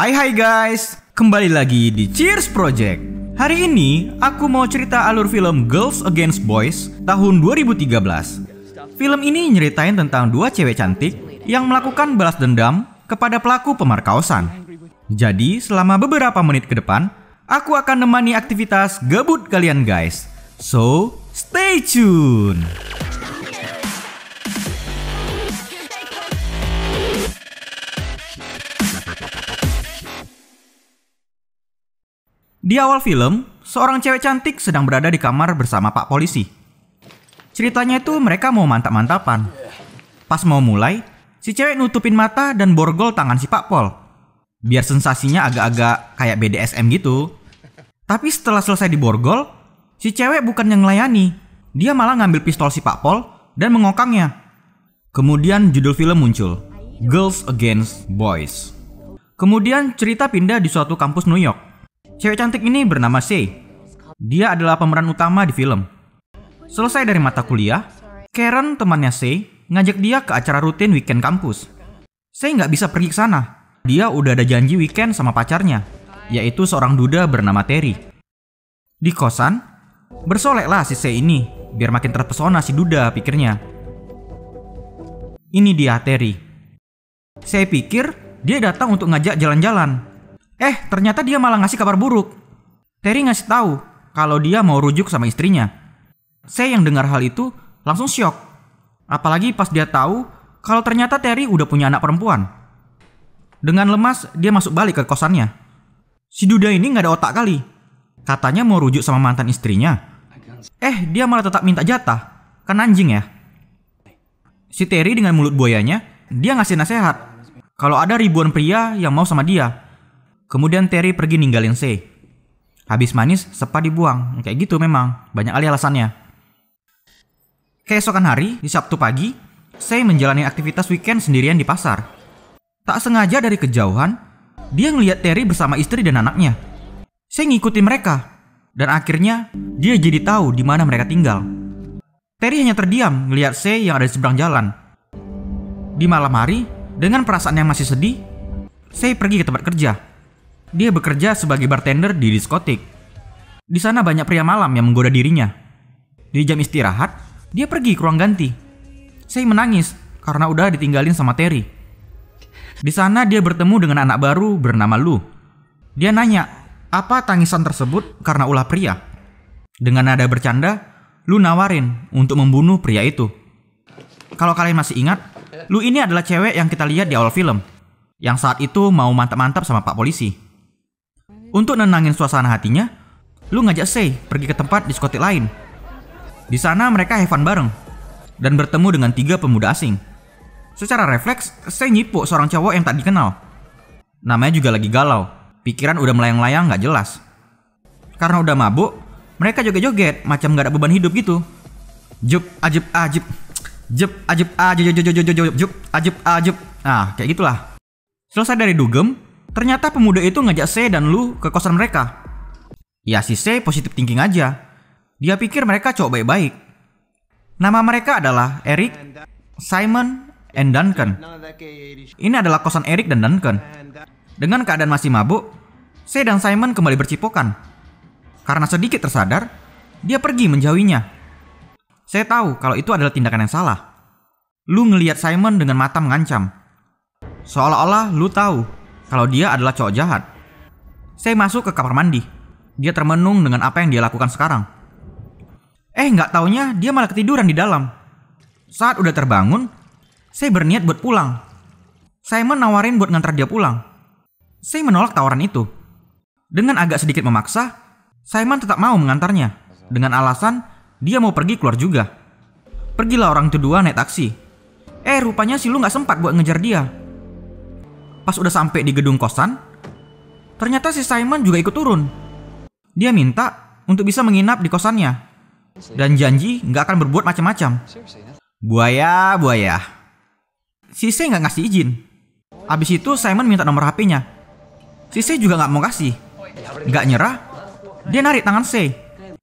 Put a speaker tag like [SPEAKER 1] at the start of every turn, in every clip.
[SPEAKER 1] Hai guys, kembali lagi di Cheers Project. Hari ini aku mau cerita alur film Girls Against Boys tahun 2013. Film ini nyeritain tentang dua cewek cantik yang melakukan balas dendam kepada pelaku pemerkosaan. Jadi selama beberapa menit ke depan, aku akan nemani aktivitas gabut kalian guys. So, stay tune. Di awal film, seorang cewek cantik sedang berada di kamar bersama Pak Polisi. Ceritanya itu mereka mau mantap-mantapan. Pas mau mulai, si cewek nutupin mata dan borgol tangan si Pak Pol. Biar sensasinya agak-agak kayak BDSM gitu. Tapi setelah selesai diborgol, si cewek bukan yang melayani. Dia malah ngambil pistol si Pak Pol dan mengokangnya. Kemudian judul film muncul, Girls Against Boys. Kemudian cerita pindah di suatu kampus New York. Cewek cantik ini bernama Sei. Dia adalah pemeran utama di film. Selesai dari mata kuliah, Karen temannya Sei ngajak dia ke acara rutin weekend kampus. Sei nggak bisa pergi ke sana. Dia udah ada janji weekend sama pacarnya, yaitu seorang duda bernama Terry. Di kosan, bersoleklah si Sei ini, biar makin terpesona si duda pikirnya. Ini dia Terry. Sei pikir dia datang untuk ngajak jalan-jalan. Ternyata dia malah ngasih kabar buruk. Terry ngasih tahu kalau dia mau rujuk sama istrinya. Sei yang dengar hal itu langsung syok. Apalagi pas dia tahu kalau ternyata Terry udah punya anak perempuan. Dengan lemas, dia masuk balik ke kosannya. Si duda ini nggak ada otak kali. Katanya mau rujuk sama mantan istrinya. Dia malah tetap minta jatah. Kan anjing ya. Si Terry dengan mulut buayanya, dia ngasih nasihat kalau ada ribuan pria yang mau sama dia. Kemudian Terry pergi ninggalin Sei. Habis manis, sepa dibuang. Kayak gitu memang, banyak kali alasannya. Keesokan hari, di Sabtu pagi, Sei menjalani aktivitas weekend sendirian di pasar. Tak sengaja dari kejauhan, dia ngelihat Terry bersama istri dan anaknya. Sei ngikutin mereka, dan akhirnya dia jadi tahu di mana mereka tinggal. Terry hanya terdiam ngelihat Sei yang ada di seberang jalan. Di malam hari, dengan perasaan yang masih sedih, Sei pergi ke tempat kerja. Dia bekerja sebagai bartender di diskotik. Di sana banyak pria malam yang menggoda dirinya. Di jam istirahat, dia pergi ke ruang ganti. Sei menangis karena udah ditinggalin sama Terry. Di sana dia bertemu dengan anak baru bernama Lu. Dia nanya, apa tangisan tersebut karena ulah pria? Dengan nada bercanda, Lu nawarin untuk membunuh pria itu. Kalau kalian masih ingat, Lu ini adalah cewek yang kita lihat di awal film, yang saat itu mau mantap-mantap sama Pak Polisi. Untuk nenangin suasana hatinya, Lu ngajak Sei pergi ke tempat diskotik lain. Di sana mereka have fun bareng dan bertemu dengan 3 pemuda asing. Secara refleks, Sei nyipuk seorang cowok yang tak dikenal. Namanya juga lagi galau, pikiran udah melayang-layang gak jelas. Karena udah mabuk, mereka joget-joget macam gak ada beban hidup gitu. Jup ajib ajib, jup ajib ajib, jup ajib ajib. Nah, kayak gitulah. Selesai dari dugem, ternyata pemuda itu ngajak Sei dan Lu ke kosan mereka. Ya si Sei positif thinking aja. Dia pikir mereka cowok baik-baik. Nama mereka adalah Eric, Simon, and Duncan. Ini adalah kosan Eric dan Duncan. Dengan keadaan masih mabuk, Sei dan Simon kembali bercipokan. Karena sedikit tersadar, dia pergi menjauhinya. Saya tahu kalau itu adalah tindakan yang salah. Lu ngelihat Simon dengan mata mengancam. Seolah-olah Lu tahu kalau dia adalah cowok jahat. Sei masuk ke kamar mandi. Dia termenung dengan apa yang dia lakukan sekarang. Nggak taunya dia malah ketiduran di dalam. Saat udah terbangun, Sei berniat buat pulang. Simon nawarin buat ngantar dia pulang. Sei menolak tawaran itu. Dengan agak sedikit memaksa, Simon tetap mau mengantarnya. Dengan alasan dia mau pergi keluar juga. Pergilah orang kedua naik taksi. Rupanya si Lu nggak sempat buat ngejar dia. Pas udah sampai di gedung kosan, ternyata si Simon juga ikut turun. Dia minta untuk bisa menginap di kosannya dan janji nggak akan berbuat macam-macam. Buaya. Si Sei nggak ngasih izin. Abis itu Simon minta nomor HP-nya. Si Sei juga nggak mau kasih. Nggak nyerah, dia narik tangan Sei,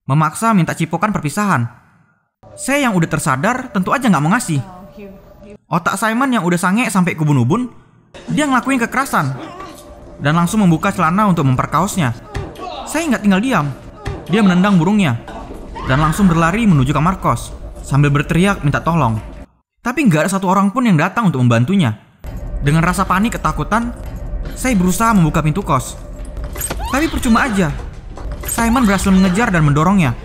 [SPEAKER 1] memaksa minta cipokan perpisahan. Sei yang udah tersadar tentu aja nggak mau ngasih. Otak Simon yang udah sange sampai kubun-ubun, dia ngelakuin kekerasan. dan langsung membuka celana untuk memperkaosnya. Saya nggak tinggal diam. Dia menendang burungnya dan langsung berlari menuju kamar kos sambil berteriak minta tolong. Tapi nggak ada satu orang pun yang datang untuk membantunya. Dengan rasa panik ketakutan, saya berusaha membuka pintu kos. Tapi percuma aja. Simon berhasil mengejar dan mendorongnya.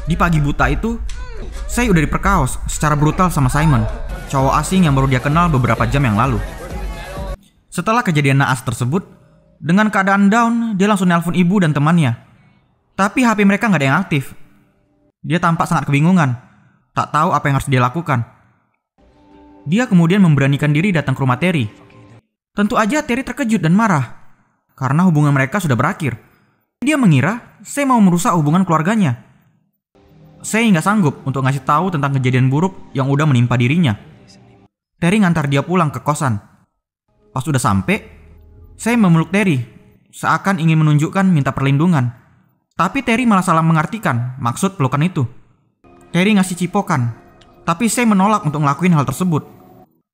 [SPEAKER 1] Di pagi buta itu, saya udah diperkaos secara brutal sama Simon, cowok asing yang baru dia kenal beberapa jam yang lalu. Setelah kejadian naas tersebut, dengan keadaan down, dia langsung nelpon ibu dan temannya. Tapi HP mereka nggak ada yang aktif. Dia tampak sangat kebingungan, tak tahu apa yang harus dia lakukan. Dia kemudian memberanikan diri datang ke rumah Terry. Tentu aja Terry terkejut dan marah, karena hubungan mereka sudah berakhir. Dia mengira saya mau merusak hubungan keluarganya. Saya nggak sanggup untuk ngasih tahu tentang kejadian buruk yang udah menimpa dirinya. Terry ngantar dia pulang ke kosan. Pas udah sampai, saya memeluk Terry, seakan ingin menunjukkan minta perlindungan. Tapi Terry malah salah mengartikan maksud pelukan itu. Terry ngasih cipokan, tapi saya menolak untuk ngelakuin hal tersebut.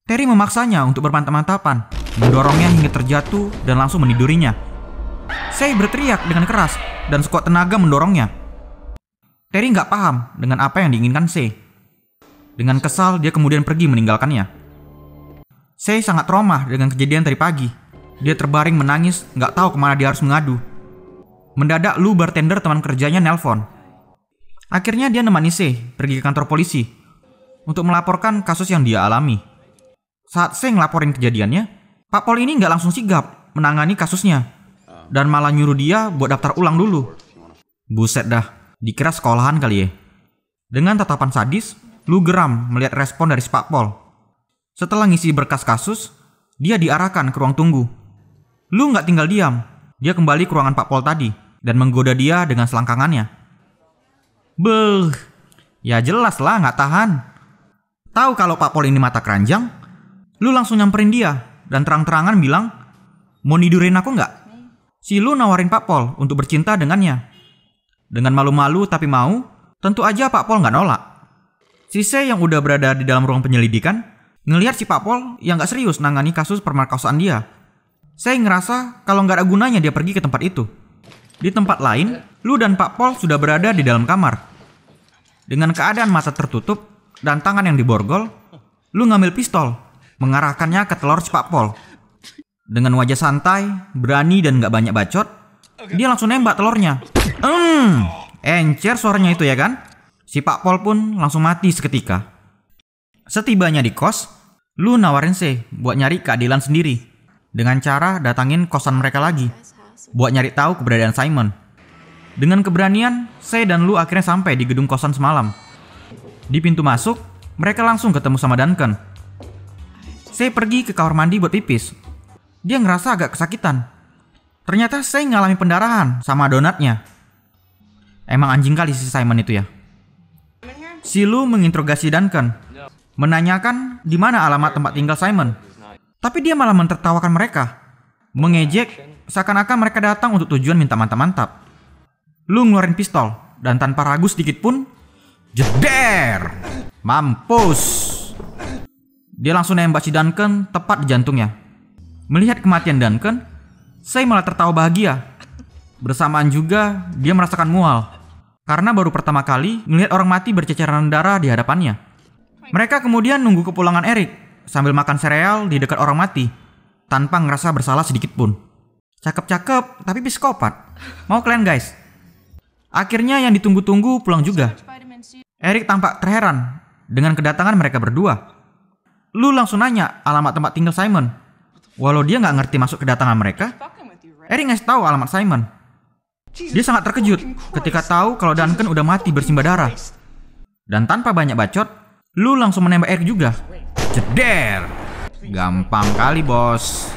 [SPEAKER 1] Terry memaksanya untuk bermantap-mantapan, mendorongnya hingga terjatuh dan langsung menidurinya. Saya berteriak dengan keras dan sekuat tenaga mendorongnya. Terry nggak paham dengan apa yang diinginkan saya. Dengan kesal, dia kemudian pergi meninggalkannya. Saya sangat trauma dengan kejadian tadi pagi. Dia terbaring menangis, nggak tahu kemana dia harus mengadu. Mendadak Lou, bartender teman kerjanya, nelpon. Akhirnya dia nemani saya pergi ke kantor polisi untuk melaporkan kasus yang dia alami. Saat saya ngelaporin kejadiannya, Pak Pol ini nggak langsung sigap menangani kasusnya dan malah nyuruh dia buat daftar ulang dulu. Buset dah, dikira sekolahan kali ya. Dengan tatapan sadis, Lou geram melihat respon dari Pak Pol. Setelah ngisi berkas kasus, dia diarahkan ke ruang tunggu. Lou nggak tinggal diam. Dia kembali ke ruangan Pak Pol tadi dan menggoda dia dengan selangkangannya. Beuh, ya jelas lah nggak tahan. Tahu kalau Pak Pol ini mata keranjang, Lou langsung nyamperin dia dan terang-terangan bilang, mau nidurin aku nggak? Si Lou nawarin Pak Pol untuk bercinta dengannya. Dengan malu-malu tapi mau, tentu aja Pak Pol nggak nolak. Si Se yang udah berada di dalam ruang penyelidikan ngelihat si Pak Pol yang nggak serius nangani kasus pemerkosaan dia. Saya ngerasa kalau nggak ada gunanya dia pergi ke tempat itu. Di tempat lain, Lou dan Pak Pol sudah berada di dalam kamar. Dengan keadaan mata tertutup dan tangan yang diborgol, Lou ngambil pistol, mengarahkannya ke telur si Pak Pol. Dengan wajah santai, berani dan nggak banyak bacot, dia langsung nembak telurnya. Encer suaranya itu ya kan? Si Pak Pol pun langsung mati seketika. Setibanya di kos, Lou nawarin saya buat nyari keadilan sendiri. Dengan cara datangin kosan mereka lagi buat nyari tahu keberadaan Simon. Dengan keberanian, saya dan Lou akhirnya sampai di gedung kosan semalam. Di pintu masuk, mereka langsung ketemu sama Duncan. Saya pergi ke kamar mandi buat pipis. Dia ngerasa agak kesakitan. Ternyata saya ngalami pendarahan sama donatnya. Emang anjing kali si Simon itu ya. Si Lou menginterogasi Duncan, menanyakan di mana alamat tempat tinggal Simon. Tapi dia malah mentertawakan mereka, mengejek seakan-akan mereka datang untuk tujuan minta mantap-mantap. Lou ngeluarin pistol dan tanpa ragu sedikit pun, jeder, mampus. Dia langsung nembak si Duncan tepat di jantungnya. Melihat kematian Duncan, saya malah tertawa bahagia. Bersamaan juga dia merasakan mual karena baru pertama kali melihat orang mati berceceran darah di hadapannya. Mereka kemudian nunggu kepulangan Eric sambil makan sereal di dekat orang mati tanpa ngerasa bersalah sedikit pun. Cakep-cakep tapi psikopat. Mau kalian guys? Akhirnya yang ditunggu-tunggu pulang juga. Eric tampak terheran dengan kedatangan mereka berdua. Lou langsung nanya alamat tempat tinggal Simon. Walau dia nggak ngerti masuk kedatangan mereka, Eric ngasih tahu alamat Simon. Dia sangat terkejut ketika tahu kalau Duncan udah mati bersimbah darah. Dan tanpa banyak bacot, Lou langsung menembak Eric juga. Jeder, gampang kali bos.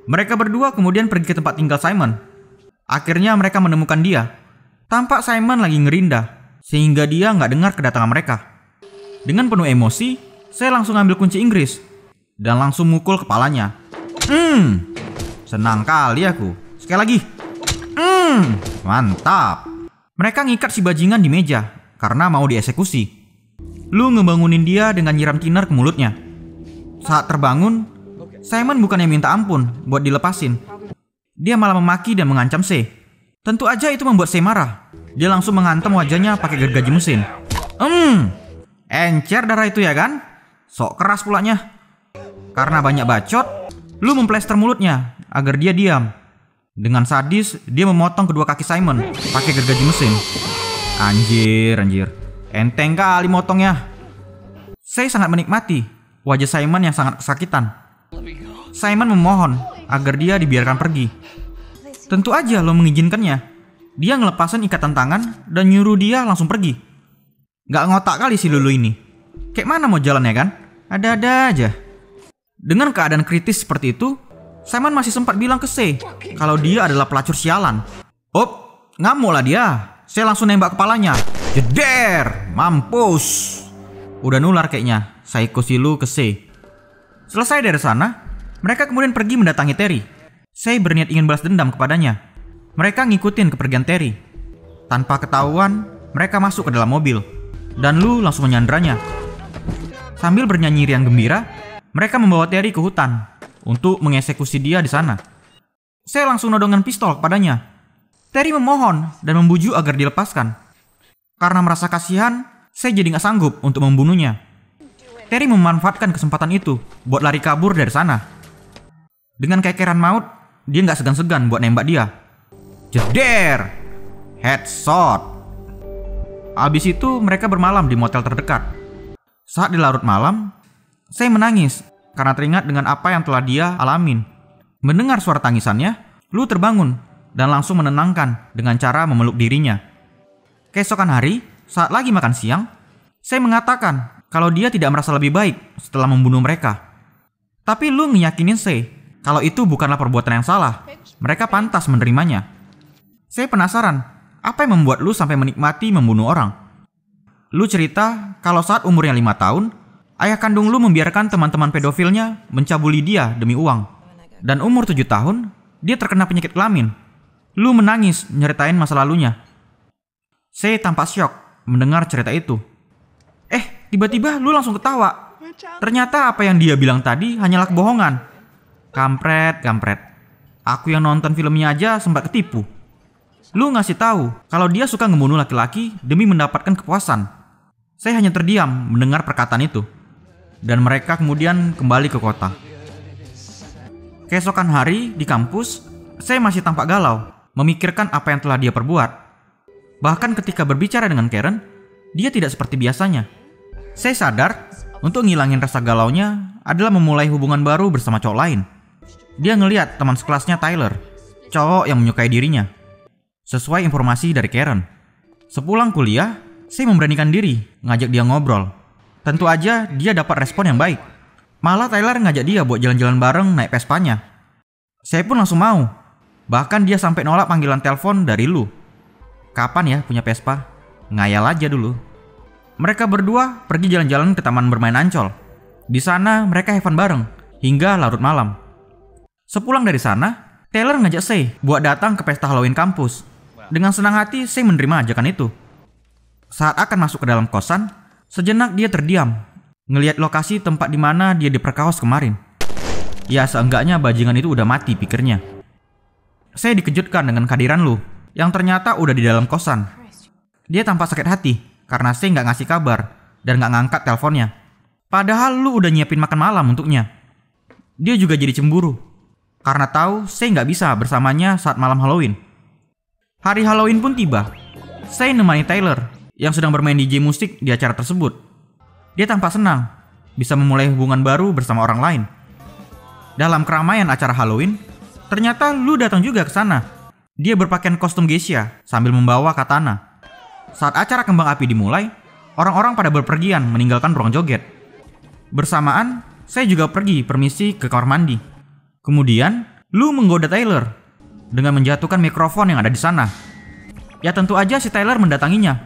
[SPEAKER 1] Mereka berdua kemudian pergi ke tempat tinggal Simon. Akhirnya mereka menemukan dia. Tampak Simon lagi ngerindah, sehingga dia nggak dengar kedatangan mereka. Dengan penuh emosi, saya langsung ambil kunci Inggris dan langsung mukul kepalanya. Senang kali aku. Sekali lagi. Mantap. Mereka ngikat si bajingan di meja karena mau dieksekusi. Lou ngebangunin dia dengan nyiram thinner ke mulutnya. Saat terbangun, Simon bukannya minta ampun buat dilepasin. Dia malah memaki dan mengancam C. Tentu aja itu membuat C marah. Dia langsung menghantam wajahnya pakai gergaji mesin. Encer darah itu ya kan? Sok keras pulanya. Karena banyak bacot, lu memplester mulutnya agar dia diam. Dengan sadis, dia memotong kedua kaki Simon pakai gergaji mesin. Anjir. Enteng kali motongnya. Saya sangat menikmati wajah Simon yang sangat kesakitan. Simon memohon agar dia dibiarkan pergi. Tentu aja lo mengizinkannya. Dia ngelepasin ikatan tangan dan nyuruh dia langsung pergi. Gak ngotak kali si Lulu ini. Kayak mana mau jalan ya kan? Ada-ada aja. Dengan keadaan kritis seperti itu, Simon masih sempat bilang ke C kalau dia adalah pelacur sialan. Ngamuk lah dia. Saya langsung nembak kepalanya. Jeder, mampus. Udah nular kayaknya psycho si Lu ke C. Selesai dari sana, mereka kemudian pergi mendatangi Terry. C berniat ingin balas dendam kepadanya. Mereka ngikutin kepergian Terry. Tanpa ketahuan, mereka masuk ke dalam mobil dan Lu langsung menyandranya. Sambil bernyanyi riang gembira, mereka membawa Terry ke hutan untuk mengeksekusi dia di sana. Saya langsung nodongan pistol kepadanya. Terry memohon dan membujuk agar dilepaskan. Karena merasa kasihan, saya jadi nggak sanggup untuk membunuhnya. Terry memanfaatkan kesempatan itu buat lari kabur dari sana. Dengan kekeran maut, dia nggak segan-segan buat nembak dia. Jeder, headshot. Abis itu mereka bermalam di motel terdekat. Saat di larut malam, saya menangis karena teringat dengan apa yang telah dia alamin. Mendengar suara tangisannya, Lu terbangun dan langsung menenangkan dengan cara memeluk dirinya. Keesokan hari, saat lagi makan siang, saya mengatakan kalau dia tidak merasa lebih baik setelah membunuh mereka. Tapi Lu ngeyakinin saya kalau itu bukanlah perbuatan yang salah. Mereka pantas menerimanya. Saya penasaran, apa yang membuat Lu sampai menikmati membunuh orang? Lu cerita kalau saat umurnya 5 tahun, ayah kandung Lu membiarkan teman-teman pedofilnya mencabuli dia demi uang. Dan umur 7 tahun, dia terkena penyakit kelamin. Lu menangis nyeritain masa lalunya. Saya tampak syok mendengar cerita itu. Tiba-tiba Lu langsung ketawa. Ternyata apa yang dia bilang tadi hanyalah kebohongan. Kampret. Aku yang nonton filmnya aja sempat ketipu. Lu ngasih tahu kalau dia suka ngebunuh laki-laki demi mendapatkan kepuasan. Saya hanya terdiam mendengar perkataan itu. Dan mereka kemudian kembali ke kota. Keesokan hari di kampus, saya masih tampak galau, memikirkan apa yang telah dia perbuat. Bahkan ketika berbicara dengan Karen, dia tidak seperti biasanya. Saya sadar, untuk ngilangin rasa galaunya adalah memulai hubungan baru bersama cowok lain. Dia ngeliat teman sekelasnya Tyler, cowok yang menyukai dirinya. Sesuai informasi dari Karen. Sepulang kuliah, saya memberanikan diri ngajak dia ngobrol. Tentu aja dia dapat respon yang baik. Malah Tyler ngajak dia buat jalan-jalan bareng naik Vespanya. Saya pun langsung mau. Bahkan dia sampai nolak panggilan telepon dari Lu. Kapan ya punya Vespa? Ngayal aja dulu. Mereka berdua pergi jalan-jalan ke taman bermain Ancol. Di sana mereka have fun bareng hingga larut malam. Sepulang dari sana, Taylor ngajak saya buat datang ke pesta Halloween kampus. Dengan senang hati saya menerima ajakan itu. Saat akan masuk ke dalam kosan, sejenak dia terdiam, ngelihat lokasi tempat di mana dia diperkaos kemarin. Ya seenggaknya bajingan itu udah mati pikirnya. Saya dikejutkan dengan kehadiran Lu, yang ternyata udah di dalam kosan. Dia tampak sakit hati karena saya nggak ngasih kabar dan nggak ngangkat teleponnya. Padahal Lu udah nyiapin makan malam untuknya. Dia juga jadi cemburu karena tahu saya nggak bisa bersamanya saat malam Halloween. Hari Halloween pun tiba. Saya nemani Tyler yang sedang bermain DJ musik di acara tersebut. Dia tampak senang bisa memulai hubungan baru bersama orang lain. Dalam keramaian acara Halloween, ternyata Lu datang juga ke sana. Dia berpakaian kostum geisha sambil membawa katana. Saat acara kembang api dimulai, orang-orang pada berpergian meninggalkan ruang joget. Bersamaan, saya juga pergi permisi ke kamar mandi. Kemudian, Lu menggoda Tyler dengan menjatuhkan mikrofon yang ada di sana. Ya tentu aja si Tyler mendatanginya.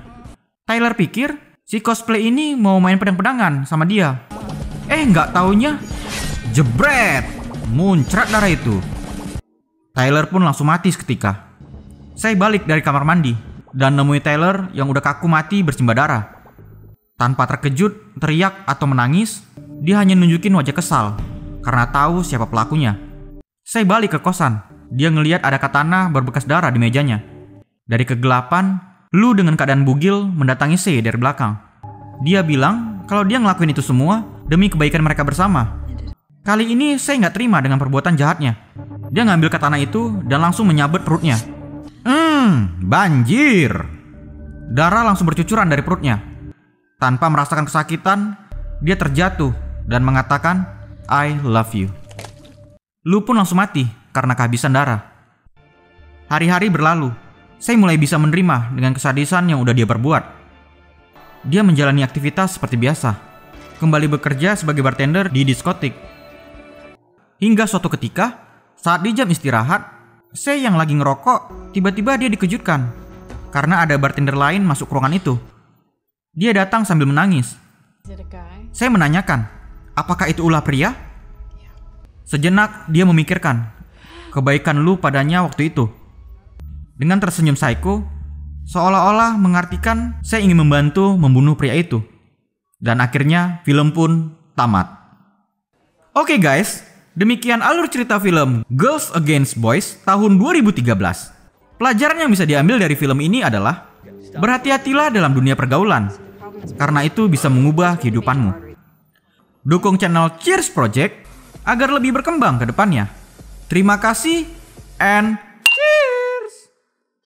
[SPEAKER 1] Tyler pikir si cosplay ini mau main pedang-pedangan sama dia. Nggak taunya, jebret, muncrat darah itu. Tyler pun langsung mati seketika. Saya balik dari kamar mandi dan nemui Tyler yang udah kaku mati bersimbah darah. Tanpa terkejut, teriak atau menangis, dia hanya nunjukin wajah kesal karena tahu siapa pelakunya. Saya balik ke kosan Dia ngelihat ada katana berbekas darah di mejanya. Dari kegelapan, Lu dengan keadaan bugil mendatangi Se dari belakang. Dia bilang kalau dia ngelakuin itu semua demi kebaikan mereka bersama. Kali ini Se nggak terima dengan perbuatan jahatnya. Dia ngambil katana itu dan langsung menyabet perutnya. Banjir. Darah langsung bercucuran dari perutnya. Tanpa merasakan kesakitan, dia terjatuh dan mengatakan, I love you. Lu pun langsung mati karena kehabisan darah. Hari-hari berlalu. Saya mulai bisa menerima dengan kesadisan yang udah dia perbuat. Dia menjalani aktivitas seperti biasa. Kembali bekerja sebagai bartender di diskotik. Hingga suatu ketika, saat di jam istirahat, Saya yang lagi ngerokok, tiba-tiba dia dikejutkan. Karena ada bartender lain masuk ruangan itu. Dia datang sambil menangis. Saya menanyakan, apakah itu ulah pria? Sejenak dia memikirkan kebaikan Lu padanya waktu itu. Dengan tersenyum psycho, seolah-olah mengartikan saya ingin membantu membunuh pria itu. Dan akhirnya film pun tamat. Oke guys, demikian alur cerita film Girls Against Boys tahun 2013. Pelajaran yang bisa diambil dari film ini adalah berhati-hatilah dalam dunia pergaulan, karena itu bisa mengubah kehidupanmu. Dukung channel Cheers Project agar lebih berkembang ke depannya. Terima kasih and